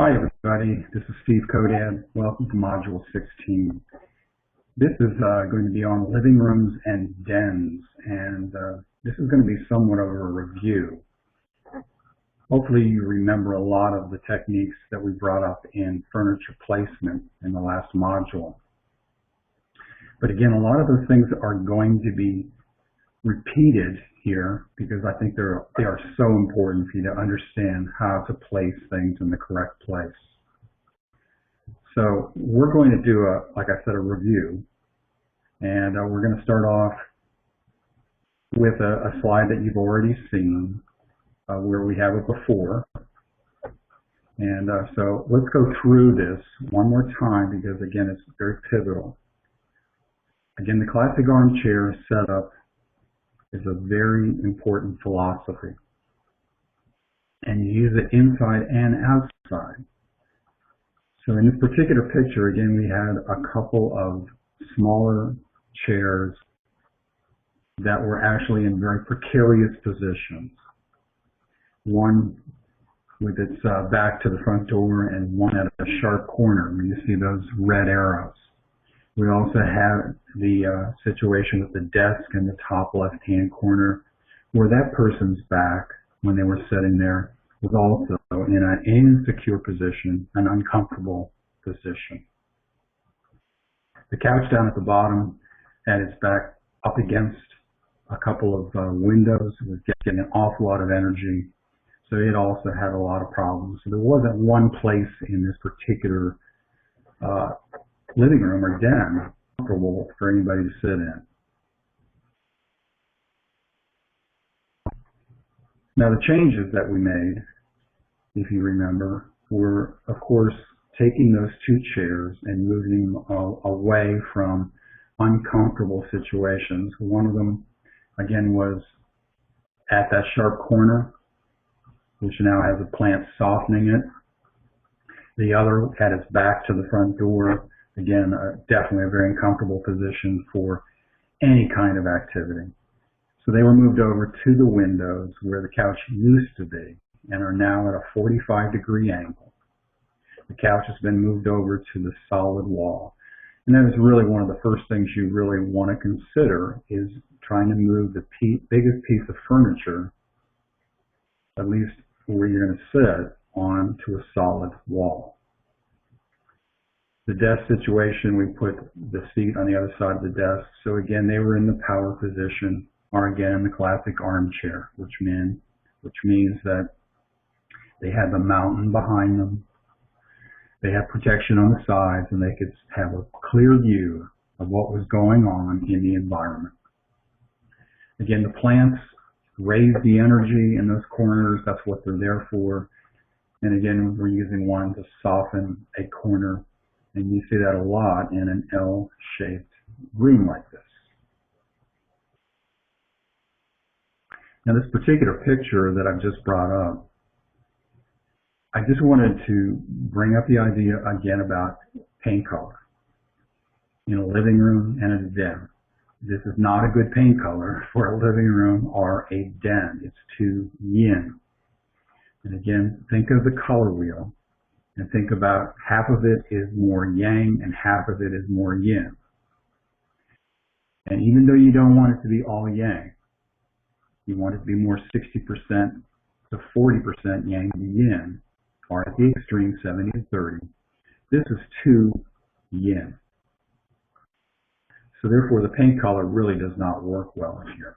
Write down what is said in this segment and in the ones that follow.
Hi everybody, this is Steve Kodad. Welcome to Module 16. This is going to be on living rooms and dens, and this is going to be somewhat of a review. Hopefully you remember a lot of the techniques that we brought up in furniture placement in the last module. But again, a lot of those things are going to be repeated here because I think they are so important for you to understand how to place things in the correct place. So we're going to do like I said, a review, and we're going to start off with a slide that you've already seen where we have it before. And so let's go through this one more time because again, it's very pivotal. Again, the classic armchair setup is a very important philosophy, and you use it inside and outside. So in this particular picture, again, we had a couple of smaller chairs that were actually in very precarious positions. One with its back to the front door and one at a sharp corner where you see those red arrows. We also have the situation with the desk in the top left-hand corner where that person's back, when they were sitting there, was also in an insecure position, an uncomfortable position. The couch down at the bottom had its back up against a couple of windows. It was getting an awful lot of energy, so it also had a lot of problems. So there wasn't one place in this particular living room or den comfortable for anybody to sit in. Now the changes that we made, if you remember, were of course taking those two chairs and moving them away from uncomfortable situations. One of them again was at that sharp corner, which now has a plant softening it. The other had its back to the front door. Again, definitely a very uncomfortable position for any kind of activity. So they were moved over to the windows where the couch used to be and are now at a 45-degree angle. The couch has been moved over to the solid wall. And that is really one of the first things you really want to consider is trying to move the biggest piece of furniture, at least where you're going to sit, onto a solid wall. The desk situation, we put the seat on the other side of the desk. So again, they were in the power position, or again, in the classic armchair, which means that they had the mountain behind them. They had protection on the sides, and they could have a clear view of what was going on in the environment. Again, the plants raise the energy in those corners. That's what they're there for. And again, we're using one to soften a corner. And you see that a lot in an L-shaped room like this. Now this particular picture that I've just brought up, I just wanted to bring up the idea again about paint color in a living room and a den. This is not a good paint color for a living room or a den. It's too yin. And again, think of the color wheel. And think about half of it is more yang and half of it is more yin. And even though you don't want it to be all yang, you want it to be more 60% to 40% yang to yin, or at the extreme 70 to 30. This is too yin. So therefore the paint color really does not work well here.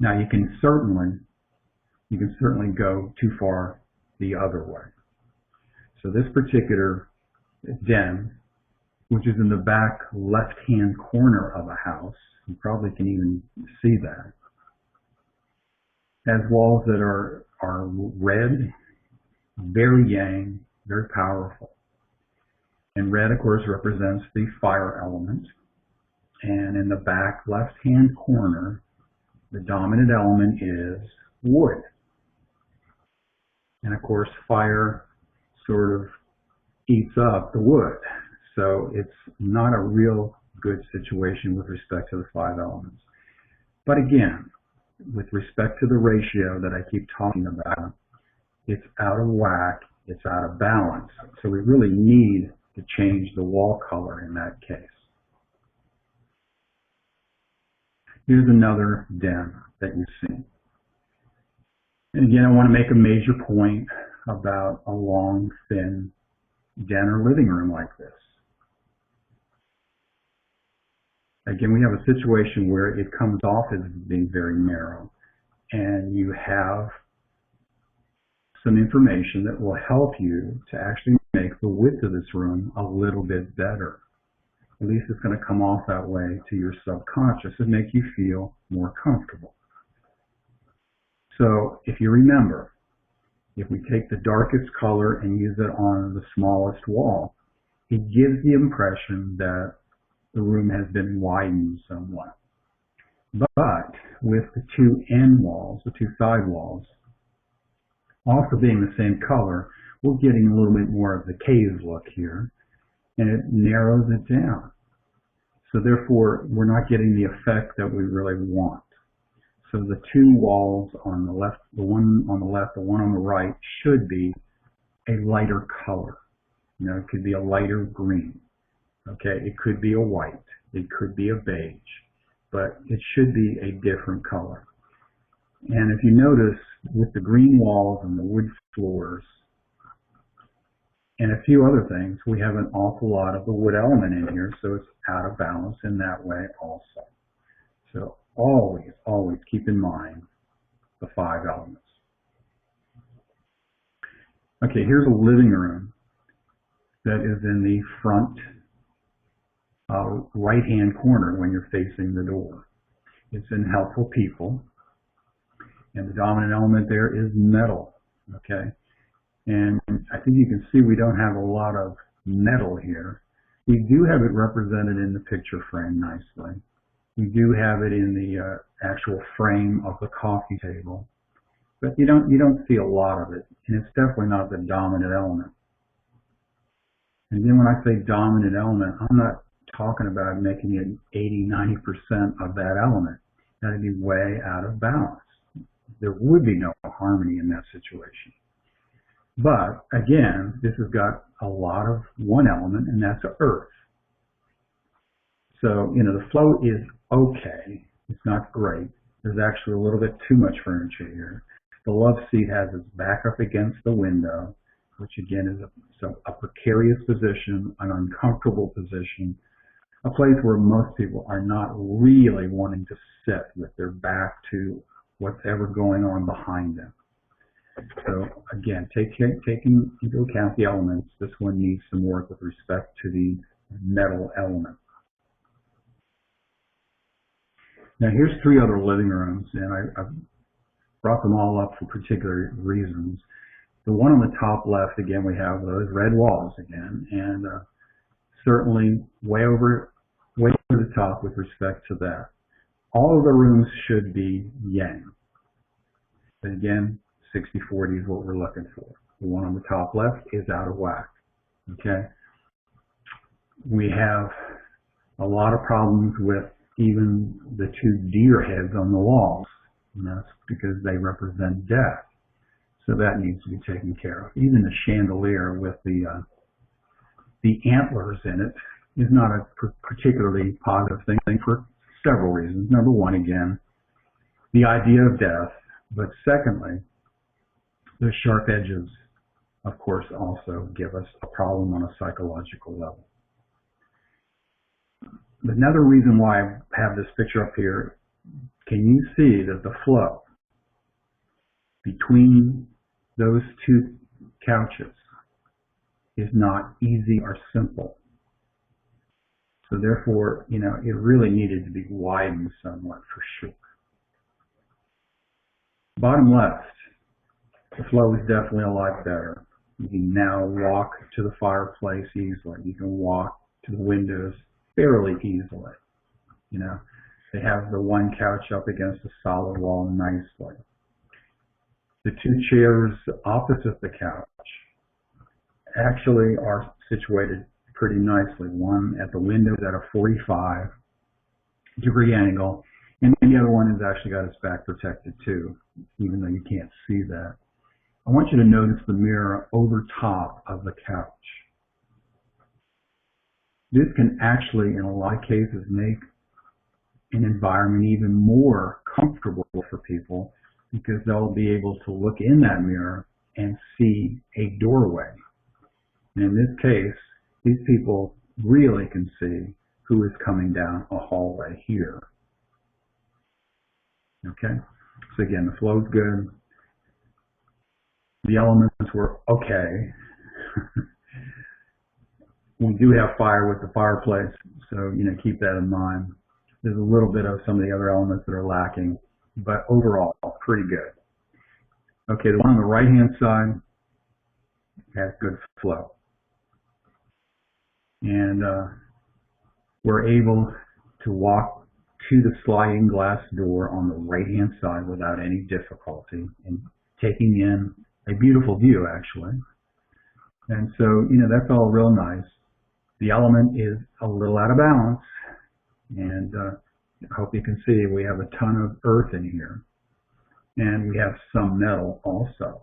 Now you can certainly go too far the other way. So this particular den, which is in the back left-hand corner of a house, you probably can even see that, has walls that are red, very yang, very powerful. And red, of course, represents the fire element. And in the back left-hand corner, the dominant element is wood. And of course, fire sort of eats up the wood. So it's not a real good situation with respect to the 5 elements. But again, with respect to the ratio that I keep talking about, it's out of whack It's out of balance. So we really need to change the wall color in that case. Here's another den that you see. And again, I want to make a major point about a long, thin den or living room like this. Again, we have a situation where it comes off as being very narrow, and you have some information that will help you to actually make the width of this room a little bit better. At least it's going to come off that way to your subconscious and make you feel more comfortable. So if you remember, if we take the darkest color and use it on the smallest wall, it gives the impression that the room has been widened somewhat. But with the two end walls, the two side walls, also being the same color, we're getting a little bit more of the cave look here, and it narrows it down. So therefore, we're not getting the effect that we really want. So the two walls on the left, the one on the left, the one on the right, should be a lighter color. You know, it could be a lighter green. Okay, it could be a white. It could be a beige. But it should be a different color. And if you notice, with the green walls and the wood floors and a few other things, we have an awful lot of the wood element in here, so it's out of balance in that way also. So always, always keep in mind the 5 elements. Okay, here's a living room that is in the front right-hand corner when you're facing the door. It's in helpful people, and the dominant element there is metal. Okay, and I think you can see we don't have a lot of metal here. We do have it represented in the picture frame nicely. We do have it in the actual frame of the coffee table, but you don't see a lot of it, and it's definitely not the dominant element. And then when I say dominant element, I'm not talking about making it 80–90% of that element. That'd be way out of balance. There would be no harmony in that situation. But again, this has got a lot of one element, and that's earth. So, you know, the flow is okay. It's not great. There's actually a little bit too much furniture here. The love seat has its back up against the window, which again is a precarious position, an uncomfortable position, a place where most people are not really wanting to sit with their back to what's ever going on behind them. So again, taking into account the elements, this one needs some work with respect to the metal element. Now here's 3 other living rooms, and I've brought them all up for particular reasons. The one on the top left, again, we have those red walls again, and certainly way over the top with respect to that. All of the rooms should be yang. But again, 60-40 is what we're looking for. The one on the top left is out of whack. Okay? We have a lot of problems with even the 2 deer heads on the walls. And that's because they represent death. So that needs to be taken care of. Even the chandelier with the antlers in it is not a particularly positive thing for several reasons. Number one, again, the idea of death. But secondly, the sharp edges, of course, also give us a problem on a psychological level. Another reason why I have this picture up here, can you see that the flow between those 2 couches is not easy or simple? So therefore, you know, it really needed to be widened somewhat for sure. Bottom left, the flow is definitely a lot better. You can now walk to the fireplace easily. You can walk to the windows fairly easily. You know, they have the one couch up against a solid wall nicely. The 2 chairs opposite the couch actually are situated pretty nicely. One at the window is at a 45-degree angle, and the other one has actually got its back protected too, even though you can't see that. I want you to notice the mirror over top of the couch. This can actually, in a lot of cases, make an environment even more comfortable for people because they'll be able to look in that mirror and see a doorway. And in this case, these people really can see who is coming down a hallway here. Okay? So again, the flow's good. The elements were okay. We do have fire with the fireplace, so keep that in mind. There's a little bit of some of the other elements that are lacking, but overall, pretty good. Okay, the one on the right-hand side has good flow. And we're able to walk to the sliding glass door on the right-hand side without any difficulty and taking in a beautiful view, actually. And so, that's all real nice. The element is a little out of balance, and I hope you can see we have a ton of earth in here, and we have some metal also.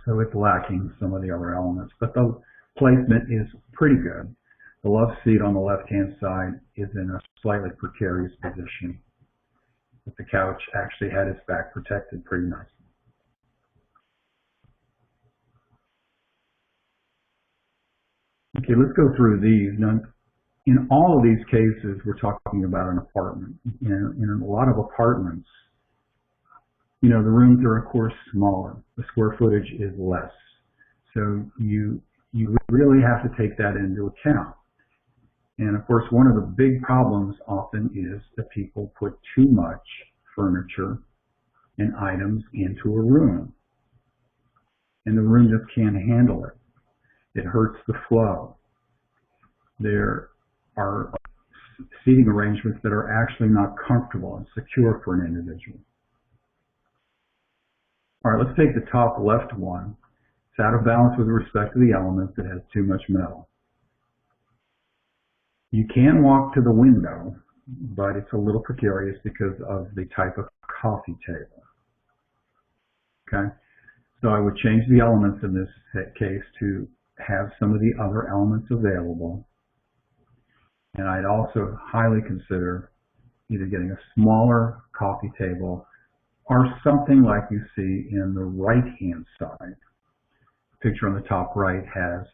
So it's lacking some of the other elements, but the placement is pretty good. The love seat on the left-hand side is in a slightly precarious position, but the couch actually had its back protected pretty nicely. Okay, let's go through these. Now, in all of these cases, we're talking about an apartment. In a lot of apartments, the rooms are, of course, smaller. The square footage is less. So you really have to take that into account. And, of course, one of the big problems often is that people put too much furniture and items into a room. And the room just can't handle it. It hurts the flow. There are seating arrangements that are actually not comfortable and secure for an individual. All right, let's take the top left one. It's out of balance with respect to the elements. It has too much metal. You can walk to the window, but it's a little precarious because of the type of coffee table. Okay, so I would change the elements in this case to have some of the other elements available. And I'd also highly consider either getting a smaller coffee table or something like you see in the right-hand side. The picture on the top right has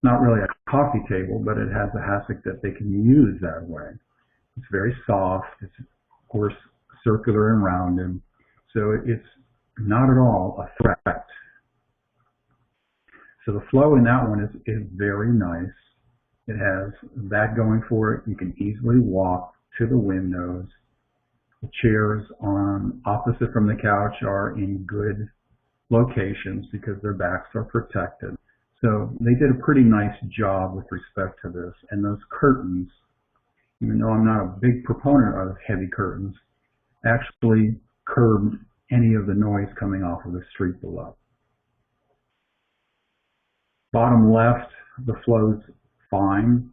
not really a coffee table, but it has a hassock that they can use that way. It's very soft. It's, of course, circular and rounded. So it's not at all a threat. So the flow in that one is very nice. It has that going for it. You can easily walk to the windows. The chairs on opposite from the couch are in good locations because their backs are protected. So they did a pretty nice job with respect to this. And those curtains, even though I'm not a big proponent of heavy curtains, actually curbed any of the noise coming off of the street below. Bottom left, the flow's fine.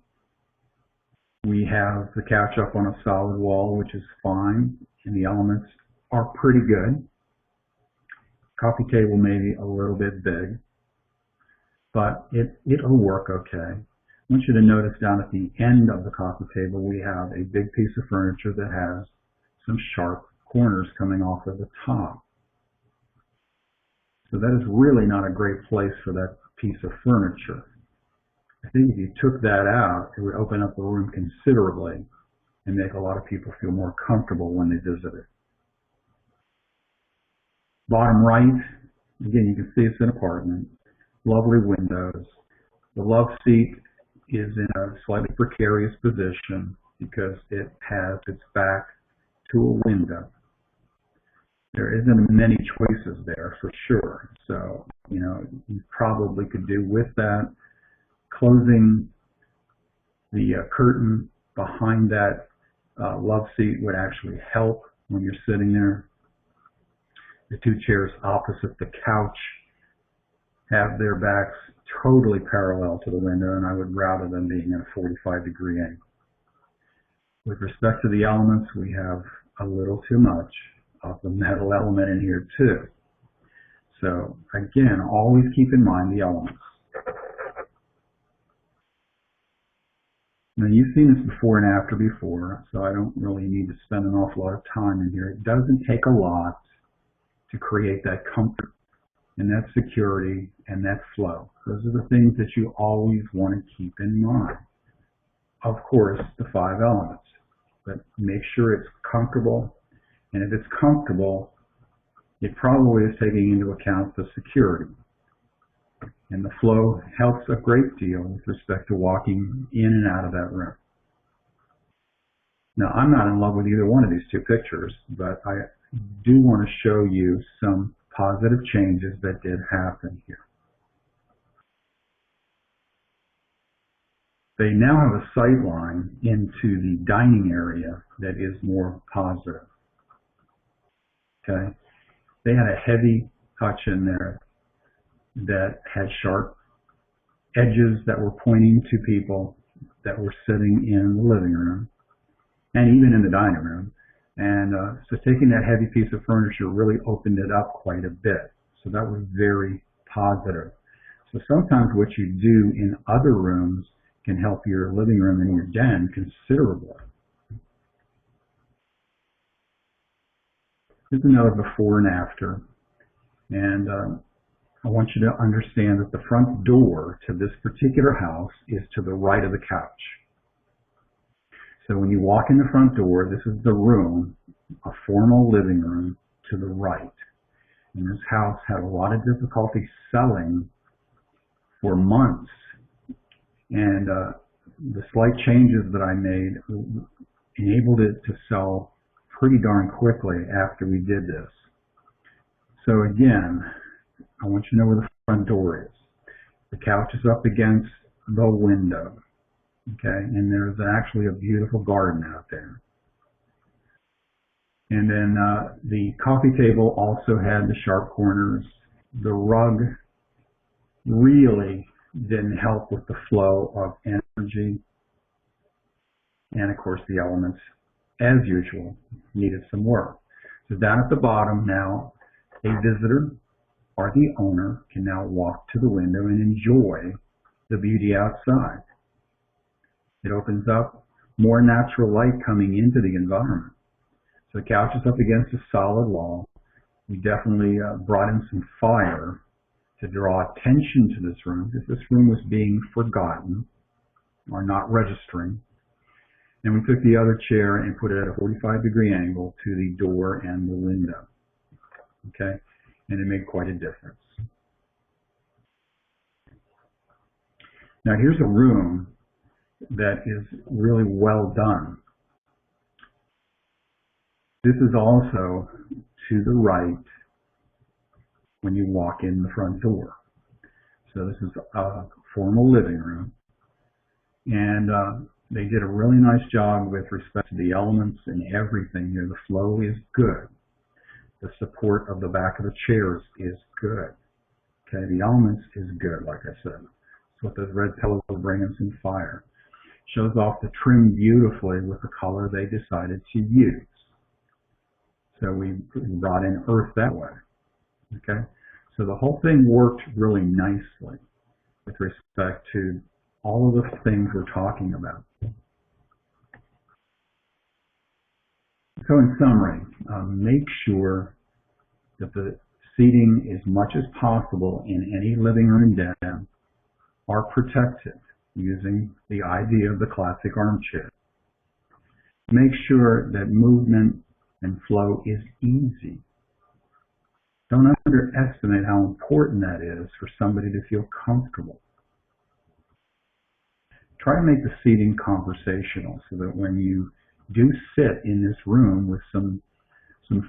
We have the couch up on a solid wall, which is fine, and the elements are pretty good. Coffee table maybe a little bit big, but it'll work okay. I want you to notice down at the end of the coffee table, we have a big piece of furniture that has some sharp corners coming off of the top. So that is really not a great place for that piece of furniture. I think if you took that out, it would open up the room considerably and make a lot of people feel more comfortable when they visit it. Bottom right, again, you can see it's an apartment. Lovely windows. The love seat is in a slightly precarious position because it has its back to a window. There isn't many choices there for sure. So, you probably could do with that. Closing the curtain behind that love seat would actually help when you're sitting there. The two chairs opposite the couch have their backs totally parallel to the window, and I would rather them being at a 45-degree angle. With respect to the elements, we have a little too much of the metal element in here too. So again, always keep in mind the elements. Now you've seen this before and after before, so I don't really need to spend an awful lot of time in here. It doesn't take a lot to create that comfort and that security and that flow. Those are the things that you always want to keep in mind. Of course, the 5 elements, but make sure it's comfortable. And if it's comfortable, it probably is taking into account the security. And the flow helps a great deal with respect to walking in and out of that room. Now, I'm not in love with either one of these two pictures, but I do want to show you some positive changes that did happen here. They now have a sight line into the dining area that is more positive. Okay? They had a heavy touch in there that had sharp edges that were pointing to people that were sitting in the living room and even in the dining room. And so taking that heavy piece of furniture really opened it up quite a bit. So that was very positive. So sometimes what you do in other rooms can help your living room and your den considerably. Here's another before and after. And I want you to understand that the front door to this particular house is to the right of the couch. So when you walk in the front door, this is the room, a formal living room to the right. And this house had a lot of difficulty selling for months. And the slight changes that I made enabled it to sell pretty darn quickly after we did this. So again, I want you to know where the front door is. The couch is up against the window. Okay, and there's actually a beautiful garden out there. And then the coffee table also had the sharp corners. The rug really didn't help with the flow of energy. And of course the elements, as usual, needed some work. So down at the bottom now, a visitor or the owner can now walk to the window and enjoy the beauty outside. It opens up more natural light coming into the environment. So the couch is up against a solid wall. We definitely brought in some fire to draw attention to this room, because this room was being forgotten or not registering. And we took the other chair and put it at a 45-degree angle to the door and the window. Okay? And it made quite a difference. Now here's a room that is really well done. This is also to the right when you walk in the front door. So this is a formal living room. And they did a really nice job with respect to the elements and everything here. The flow is good. The support of the back of the chairs is good. Okay, the elements is good, like I said. So with those red pillows bringing some fire. Shows off the trim beautifully with the color they decided to use. So we brought in earth that way. Okay, so the whole thing worked really nicely with respect to all of the things we're talking about. So in summary, make sure that the seating, as much as possible in any living room den, are protected using the idea of the classic armchair. Make sure that movement and flow is easy. Don't underestimate how important that is for somebody to feel comfortable. Try to make the seating conversational so that when you do sit in this room with some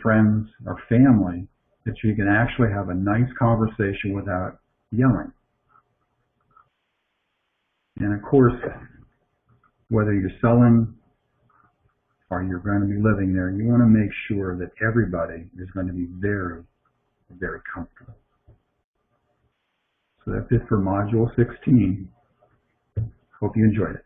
friends or family, that you can actually have a nice conversation without yelling. And of course, whether you're selling or you're going to be living there, you want to make sure that everybody is going to be very, very comfortable. So that's it for Module 16. Hope you enjoyed it.